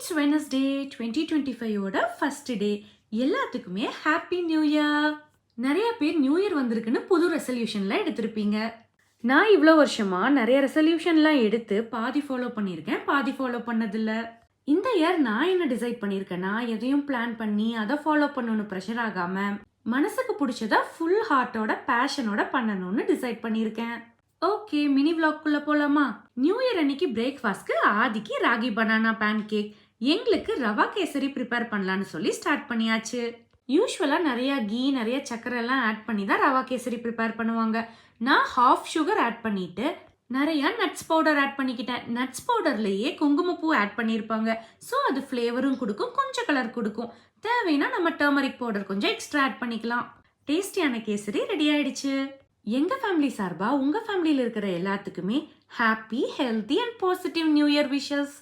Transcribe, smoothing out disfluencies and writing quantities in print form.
It's Wednesday 2025ஓட first day. எல்லாத்துக்குமே happy new year. நிறைய பேர் நியூ இயர் வந்திருக்குன்னு புது ரெசல்யூஷன்லாம் எடுத்திருப்பீங்க. நான் இவ்வளோ வருஷமா நிறைய ரெசல்யூஷன்லாம் எடுத்து பாதி ஃபாலோ பண்ணியிருக்கேன், பாதி ஃபாலோ பண்ணதில்ல. இந்த இயர் நான் என்ன டிசைட் பண்ணியிருக்கேன்னா, எதையும் பிளான் பண்ணி அதை ஃபாலோ பண்ணணும்னு ப்ரெஷர் ஆகாம மனசுக்கு பிடிச்சதா ஃபுல் ஹார்ட்டோட பேஷனோட பண்ணணும்னு டிசைட் பண்ணியிருக்கேன். ஓகே, மினி விளாக்குள்ள போலாமா? நியூ இயர் அன்னைக்கு பிரேக்ஃபாஸ்ட்க்கு ஆதிக்கு ராகி பனானா பேன் கேக், எங்களுக்கு ரவா கேசரி ப்ரிப்பேர் பண்ணலான்னு சொல்லி ஸ்டார்ட் பண்ணியாச்சு. யூஸ்வலா நிறைய கீ நிறைய சக்கரை எல்லாம் ஆட் பண்ணி தான் ரவா கேசரி ப்ரிப்பேர் பண்ணுவாங்க. நான் ஹாஃப் சுகர் ஆட் பண்ணிட்டு நிறைய நட்ஸ் பவுடர் ஆட் பண்ணிக்கிட்டேன். நட்ஸ் பவுடர்லயே குங்குமப்பூ ஆட் பண்ணியிருப்பாங்க. ஸோ அது ஃப்ளேவரும் கொடுக்கும், கொஞ்சம் கலர் கொடுக்கும். தேவைன்னா நம்ம டர்மரிக் பவுடர் கொஞ்சம் எக்ஸ்ட்ரா ஆட் பண்ணிக்கலாம். டேஸ்டியான கேசரி ரெடி ஆயிடுச்சு. எங்க ஃபேமிலி சார்பா உங்க ஃபேமிலியில இருக்கிற எல்லாத்துக்குமே happy, healthy and positive new year wishes.